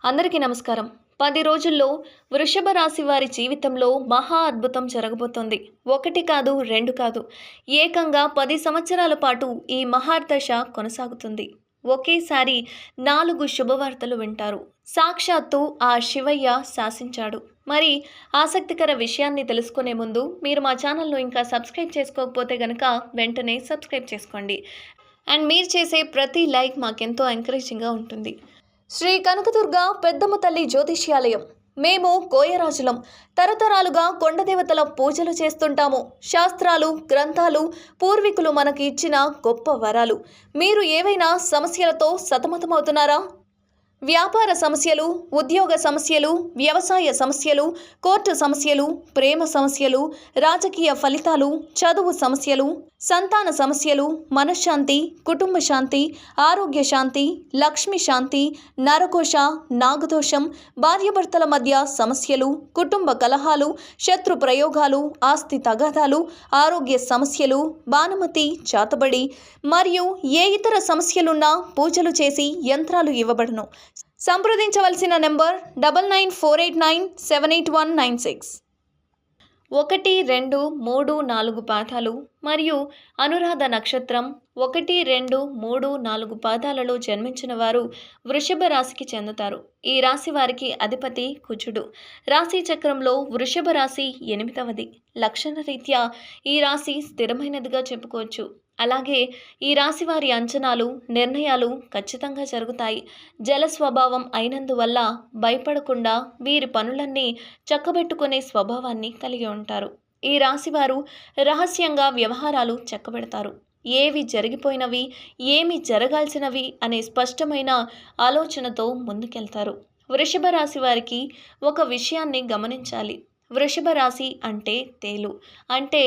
అందరికీ నమస్కారం. 10 రోజుల్లో వృషభ రాశి వారి జీవితంలో మహా అద్భుతం జరగబోతోంది. ఒకటి కాదు, రెండు కాదు. ఏకంగా 10 సంవత్సరాల పాటు ఈ మహర్దశ కొనసాగుతుంది. ఒకేసారి 4 శుభవార్తలు వింటారు. సాక్షాత్తు ఆ శివయ్య శాసించాడు. మరి ఆసక్తికర విషయాన్ని తెలుసుకునే ముందు మీరు మా ఛానల్‌ను ఇంకా సబ్స్క్రైబ్ చేసుకోకపోతే గనక వెంటనే సబ్స్క్రైబ్ చేసుకోండి. అండ్ మీరు చేసే ప్రతి లైక్ మాకెంతో ఎంకరేజింగ్‌గా ఉంటుంది. శ్రీ కనకదుర్గ పెద్దమ్మ తల్లి జ్యోతిష్యాలయం. మేము కోయరాజులం. తరతరాలుగా కొండదేవతల పూజలు చేస్తుంటాము. శాస్త్రాలు, గ్రంథాలు పూర్వీకులు మనకి ఇచ్చిన గొప్ప వరాలు. మీరు ఏవైనా సమస్యలతో సతమతమవుతున్నారా? వ్యాపార సమస్యలు, ఉద్యోగ సమస్యలు, వ్యవసాయ సమస్యలు, కోర్టు సమస్యలు, ప్రేమ సమస్యలు, రాజకీయ ఫలితాలు, చదువు సమస్యలు, సంతాన సమస్యలు, మనశ్శాంతి, కుటుంబ శాంతి, ఆరోగ్య శాంతి, లక్ష్మి శాంతి, నరకోశ, నాగదోషం, భార్యాభర్తల మధ్య సమస్యలు, కుటుంబ కలహాలు, శత్రు ప్రయోగాలు, ఆస్తి తగాదాలు, ఆరోగ్య సమస్యలు, బాణమతి, చాతబడి మరియు ఏ ఇతర సమస్యలున్నా పూజలు చేసి యంత్రాలు ఇవ్వబడును. సంప్రదించవలసిన నెంబర్ 9948978196. 1, 2, 3, 4 పాదాలు మరియు అనురాధ నక్షత్రం 1, 2, 3, 4 పాదాలలో జన్మించిన వారు వృషభ రాశికి చెందుతారు. ఈ రాశి వారికి అధిపతి కుజుడు. రాశి చక్రంలో వృషభ రాశి 8వది. లక్షణ రీత్యా ఈ రాశి స్థిరమైనదిగా చెప్పుకోవచ్చు. అలాగే ఈ రాశి వారి అంచనాలు, నిర్ణయాలు ఖచ్చితంగా జరుగుతాయి. జల స్వభావం అయినందువల్ల భయపడకుండా వీరి పనులన్నీ చక్కబెట్టుకునే స్వభావాన్ని కలిగి ఉంటారు. ఈ రాశివారు రహస్యంగా వ్యవహారాలు చక్కబెడతారు. ఏవి జరిగిపోయినవి, ఏమి జరగాల్సినవి అనే స్పష్టమైన ఆలోచనతో ముందుకెళ్తారు. వృషభ రాశి వారికి ఒక విషయాన్ని గమనించాలి. వృషభ రాశి అంటే తేలు. అంటే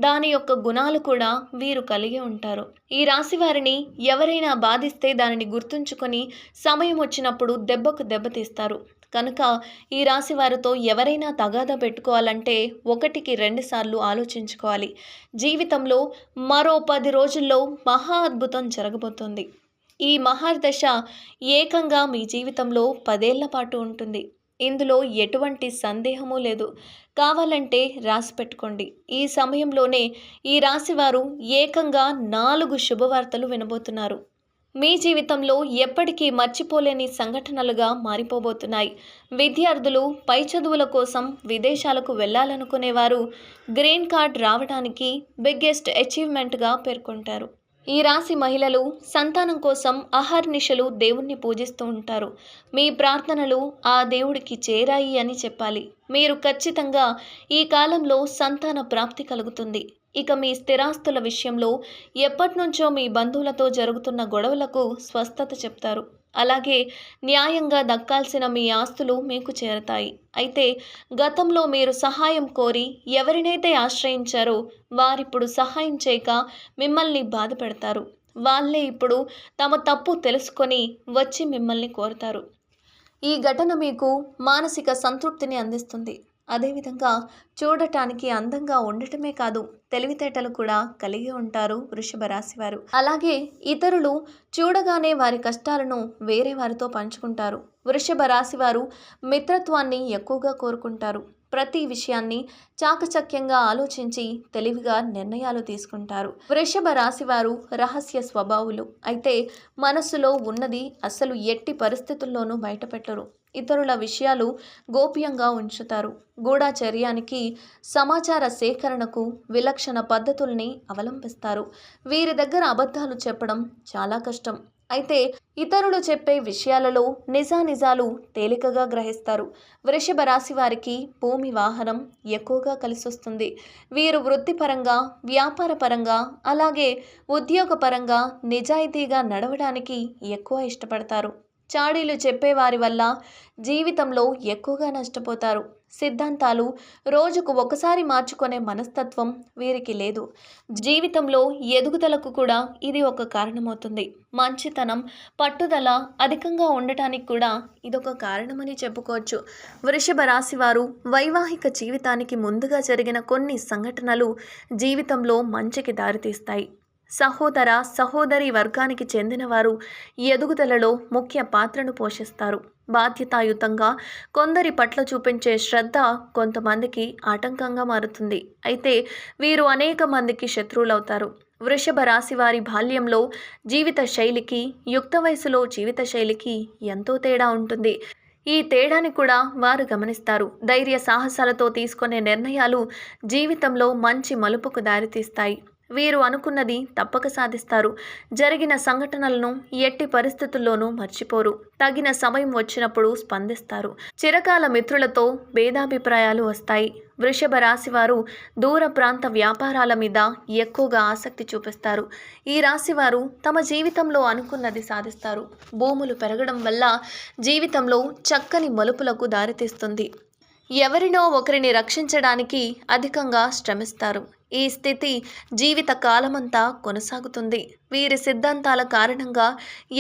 దాని యొక్క గుణాలు కూడా వీరు కలిగి ఉంటారు. ఈ రాశి వారిని ఎవరైనా బాధిస్తే దానిని గుర్తుంచుకొని సమయం వచ్చినప్పుడు దెబ్బకు దెబ్బతీస్తారు. కనుక ఈ రాశి వారితో ఎవరైనా తగాదా పెట్టుకోవాలంటే 1కి 2 సార్లు ఆలోచించుకోవాలి. జీవితంలో మరో 10 రోజుల్లో మహా అద్భుతం జరగబోతోంది. ఈ మహర్దశ ఏకంగా మీ జీవితంలో 10 ఏళ్ల పాటు ఉంటుంది. ఇందులో ఎటువంటి సందేహము లేదు. కావాలంటే రాసి పెట్టుకోండి. ఈ సమయంలోనే ఈ రాశివారు ఏకంగా 4 శుభవార్తలు వినబోతున్నారు. మీ జీవితంలో ఎప్పటికీ మర్చిపోలేని సంఘటనలుగా మారిపోబోతున్నాయి. విద్యార్థులు పై చదువుల కోసం విదేశాలకు వెళ్ళాలనుకునేవారు గ్రీన్ కార్డ్ రావడానికి బిగ్గెస్ట్ అచీవ్మెంట్గా పేర్కొంటారు. ఈ రాశి మహిళలు సంతానం కోసం అహర్నిశలు దేవుణ్ణి పూజిస్తూ ఉంటారు. మీ ప్రార్థనలు ఆ దేవుడికి చేరాయి అని చెప్పాలి. మీరు ఖచ్చితంగా ఈ కాలంలో సంతాన ప్రాప్తి కలుగుతుంది. ఇక మీ స్థిరాస్తుల విషయంలో ఎప్పటినుంచో మీ బంధువులతో జరుగుతున్న గొడవలకు స్వస్థత చెప్తారు. అలాగే న్యాయంగా దక్కాల్సిన మీ ఆస్తులు మీకు చేరతాయి. అయితే గతంలో మీరు సహాయం కోరి ఎవరినైతే ఆశ్రయించారో వారిప్పుడు సహాయం చేయక మిమ్మల్ని బాధ పెడతారు. వాళ్ళే ఇప్పుడు తమ తప్పు తెలుసుకొని వచ్చి మిమ్మల్ని కోరుతారు. ఈ ఘటన మీకు మానసిక సంతృప్తిని అందిస్తుంది. అదేవిధంగా చూడటానికి అందంగా ఉండటమే కాదు, తెలివితేటలు కూడా కలిగి ఉంటారు వృషభ రాశివారు. అలాగే ఇతరులు చూడగానే వారి కష్టాలను వేరే వారితో పంచుకుంటారు. వృషభ రాశివారు మిత్రత్వాన్ని ఎక్కువగా కోరుకుంటారు. ప్రతి విషయాన్ని చాకచక్యంగా ఆలోచించి తెలివిగా నిర్ణయాలు తీసుకుంటారు. వృషభ రాశివారు రహస్య స్వభావులు. అయితే మనస్సులో ఉన్నది అసలు ఎట్టి పరిస్థితుల్లోనూ బయటపెట్టరు. ఇతరుల విషయాలు గోప్యంగా ఉంచుతారు. గూఢచర్యానికి, సమాచార సేకరణకు విలక్షణ పద్ధతుల్ని అవలంబిస్తారు. వీరి దగ్గర అబద్ధాలు చెప్పడం చాలా కష్టం. అయితే ఇతరులు చెప్పే విషయాలలో నిజానిజాలు తేలికగా గ్రహిస్తారు. వృషభ రాశి వారికి భూమి వాహనం ఎక్కువగా కలిసొస్తుంది. వీరు వృత్తిపరంగా, వ్యాపారపరంగా, అలాగే ఉద్యోగపరంగా నిజాయితీగా నడవడానికి ఎక్కువ ఇష్టపడతారు. చాడీలు చెప్పేవారి వల్ల జీవితంలో ఎక్కువగా నష్టపోతారు. సిద్ధాంతాలు రోజుకు ఒకసారి మార్చుకునే మనస్తత్వం వీరికి లేదు. జీవితంలో ఎదుగుదలకు కూడా ఇది ఒక కారణమవుతుంది. మంచితనం, పట్టుదల అధికంగా ఉండటానికి కూడా ఇదొక కారణమని చెప్పుకోవచ్చు. వృషభ రాశివారు వైవాహిక జీవితానికి ముందుగా జరిగిన కొన్ని సంఘటనలు జీవితంలో మంచికి దారితీస్తాయి. సహోదర సహోదరి వర్గానికి చెందినవారు ఎదుగుదలలో ముఖ్య పాత్రను పోషిస్తారు. బాధ్యతాయుతంగా కొందరి పట్ల చూపించే శ్రద్ధ కొంతమందికి ఆటంకంగా మారుతుంది. అయితే వీరు అనేక మందికి శత్రువులవుతారు. వృషభ రాశి వారి బాల్యంలో జీవిత శైలికి, యుక్త వయసులో జీవిత శైలికి ఎంతో తేడా ఉంటుంది. ఈ తేడాని కూడా వారు గమనిస్తారు. ధైర్య సాహసాలతో తీసుకునే నిర్ణయాలు జీవితంలో మంచి మలుపుకు దారితీస్తాయి. వీరు అనుకున్నది తప్పక సాధిస్తారు. జరిగిన సంఘటనలను ఎట్టి పరిస్థితుల్లోనూ మర్చిపోరు. తగిన సమయం వచ్చినప్పుడు స్పందిస్తారు. చిరకాల మిత్రులతో భేదాభిప్రాయాలు వస్తాయి. వృషభ రాశి వారు దూర ప్రాంత వ్యాపారాల మీద ఎక్కువగా ఆసక్తి చూపిస్తారు. ఈ రాశివారు తమ జీవితంలో అనుకున్నది సాధిస్తారు. భూములు పెరగడం వల్ల జీవితంలో చక్కని మలుపులకు దారితీస్తుంది. ఎవరినో ఒకరిని రక్షించడానికి అధికంగా శ్రమిస్తారు. ఈ స్థితి జీవిత కాలమంతా కొనసాగుతుంది. వీరి సిద్ధాంతాల కారణంగా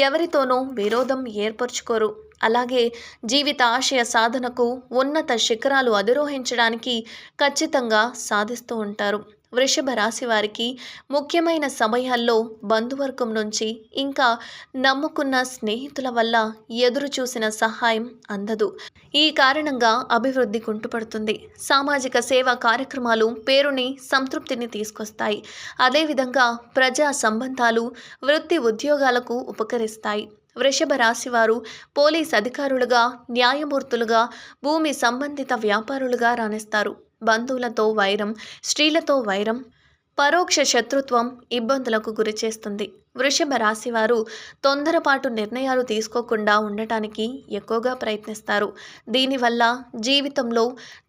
ఎవరితోనూ విరోధం ఏర్పరచుకోరు. అలాగే జీవిత ఆశయ సాధనకు ఉన్నత శిఖరాలు అధిరోహించడానికి ఖచ్చితంగా సాధిస్తూ ఉంటారు. వృషభ రాశి వారికి ముఖ్యమైన సమయాల్లో బంధువర్గం నుంచి, ఇంకా నమ్ముకున్న స్నేహితుల వల్ల ఎదురు చూసిన సహాయం అందదు. ఈ కారణంగా అభివృద్ధి కుంటుపడుతుంది. సామాజిక సేవా కార్యక్రమాలు పేరుని, సంతృప్తిని తీసుకొస్తాయి. అదేవిధంగా ప్రజా సంబంధాలు, వృత్తి ఉద్యోగాలకు ఉపకరిస్తాయి. వృషభ రాశివారు పోలీస్ అధికారులుగా, న్యాయమూర్తులుగా, భూమి సంబంధిత వ్యాపారులుగా రాణిస్తారు. బంధువులతో వైరం, స్త్రీలతో వైరం, పరోక్ష శత్రుత్వం ఇబ్బందులకు గురిచేస్తుంది. వృషభ రాశివారు తొందరపాటు నిర్ణయాలు తీసుకోకుండా ఉండటానికి ఎక్కువగా ప్రయత్నిస్తారు. దీనివల్ల జీవితంలో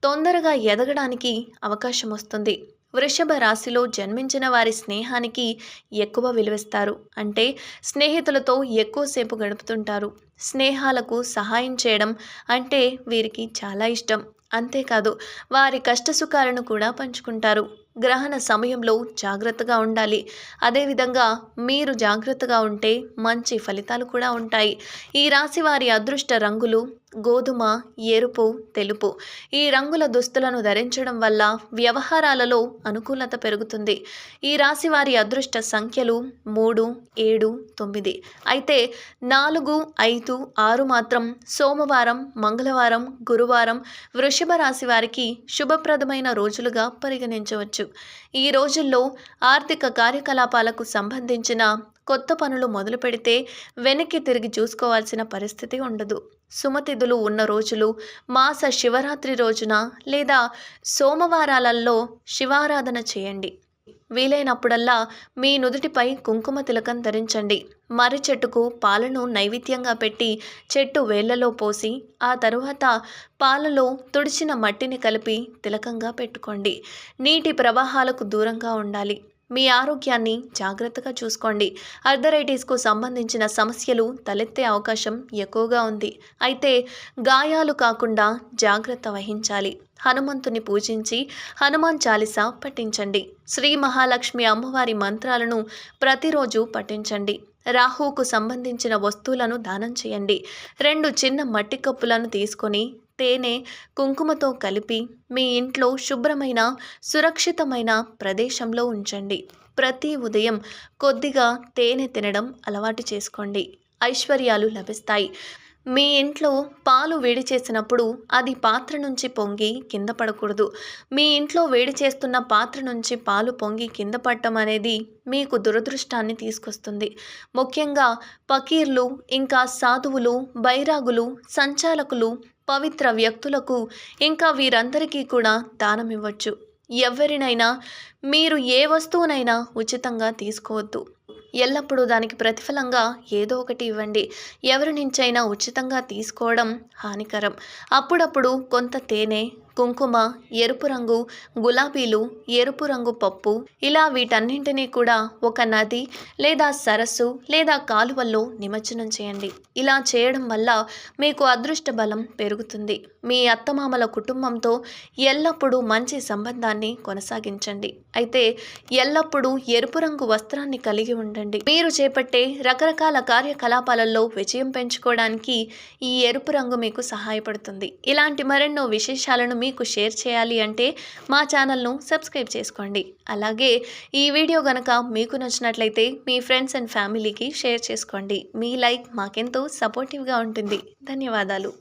తొందరగా ఎదగడానికి అవకాశం వస్తుంది. వృషభ రాశిలో జన్మించిన వారి స్నేహానికి ఎక్కువ విలువిస్తారు. అంటే స్నేహితులతో ఎక్కువసేపు గడుపుతుంటారు. స్నేహాలకు సహాయం చేయడం అంటే వీరికి చాలా ఇష్టం. అంతేకాదు వారి కష్టసుఖాలను కూడా పంచుకుంటారు. గ్రహణ సమయంలో జాగ్రత్తగా ఉండాలి. అదేవిధంగా మీరు జాగ్రత్తగా ఉంటే మంచి ఫలితాలు కూడా ఉంటాయి. ఈ రాశి వారి అదృష్ట రంగులు గోధుమ, ఎరుపు, తెలుపు. ఈ రంగుల దుస్తులను ధరించడం వల్ల వ్యవహారాలలో అనుకూలత పెరుగుతుంది. ఈ రాశి వారి అదృష్ట సంఖ్యలు 3, 7, 9. అయితే 4, 5, 6 మాత్రం సోమవారం, మంగళవారం, గురువారం వృషభ రాశి వారికి శుభప్రదమైన రోజులుగా పరిగణించవచ్చు. ఈ రోజుల్లో ఆర్థిక కార్యకలాపాలకు సంబంధించిన కొత్త పనులు మొదలు పెడితే వెనక్కి తిరిగి చూసుకోవాల్సిన పరిస్థితి ఉండదు. సుమతిథులు ఉన్న రోజులు, మాస శివరాత్రి రోజున లేదా సోమవారాలలో శివారాధన చేయండి. వీలైనప్పుడల్లా మీ నుదుటిపై కుంకుమ తిలకం ధరించండి. మర్రి చెట్టుకు పాలను నైవేద్యంగా పెట్టి చెట్టు వేళ్లలో పోసి ఆ తరువాత పాలలో తుడిచిన మట్టిని కలిపి తిలకంగా పెట్టుకోండి. నీటి ప్రవాహాలకు దూరంగా ఉండాలి. మీ ఆరోగ్యాన్ని జాగ్రత్తగా చూసుకోండి. ఆర్థరైటిస్కు సంబంధించిన సమస్యలు తలెత్తే అవకాశం ఎక్కువగా ఉంది. అయితే గాయాలు కాకుండా జాగ్రత్త వహించాలి. హనుమంతుని పూజించి హనుమాన్ చాలీసా పఠించండి. శ్రీ మహాలక్ష్మి అమ్మవారి మంత్రాలను ప్రతిరోజు పఠించండి. రాహువుకు సంబంధించిన వస్తువులను దానం చేయండి. 2 చిన్న మట్టి కప్పులను తీసుకొని తేనె, కుంకుమతో కలిపి మీ ఇంట్లో శుభ్రమైన, సురక్షితమైన ప్రదేశంలో ఉంచండి. ప్రతి ఉదయం కొద్దిగా తేనె తినడం అలవాటు చేసుకోండి. ఐశ్వర్యాలు లభిస్తాయి. మీ ఇంట్లో పాలు వేడి చేసినప్పుడు అది పాత్ర నుంచి పొంగి కింద పడకూడదు. మీ ఇంట్లో వేడి చేస్తున్న పాత్ర నుంచి పాలు పొంగి కింద పడటం అనేది మీకు దురదృష్టాన్ని తీసుకొస్తుంది. ముఖ్యంగా పకీర్లు, ఇంకా సాధువులు, బైరాగులు, సంచాలకులు, పవిత్ర వ్యక్తులకు, ఇంకా వీరందరికీ కూడా దానం ఇవ్వచ్చు. ఎవరినైనా మీరు ఏ వస్తువునైనా ఉచితంగా తీసుకోవద్దు. ఎల్లప్పుడూ దానికి ప్రతిఫలంగా ఏదో ఒకటి ఇవ్వండి. ఎవరి నుంచైనా ఉచితంగా తీసుకోవడం హానికరం. అప్పుడప్పుడు కొంత తేనె, కుంకుమ, ఎరుపు రంగు గులాబీలు, ఎరుపు రంగు పప్పు, ఇలా వీటన్నింటినీ కూడా ఒక నది లేదా సరస్సు లేదా కాలువల్లో నిమజ్జనం చేయండి. ఇలా చేయడం వల్ల మీకు అదృష్ట బలం పెరుగుతుంది. మీ అత్తమామల కుటుంబంతో ఎల్లప్పుడూ మంచి సంబంధాన్ని కొనసాగించండి. అయితే ఎల్లప్పుడూ ఎరుపు రంగు వస్త్రాన్ని కలిగి ఉండండి. మీరు చేపట్టే రకరకాల కార్యకలాపాలలో విజయం పెంచుకోవడానికి ఈ ఎరుపు రంగు మీకు సహాయపడుతుంది. ఇలాంటి మరెన్నో విశేషాలను మీకు షేర్ చేయాలి అంటే మా ఛానల్ను సబ్స్క్రైబ్ చేసుకోండి. అలాగే ఈ వీడియో గనక మీకు నచ్చినట్లయితే మీ ఫ్రెండ్స్ అండ్ ఫ్యామిలీకి షేర్ చేసుకోండి. మీ లైక్ మాకెంతో సపోర్టివ్గా ఉంటుంది. ధన్యవాదాలు.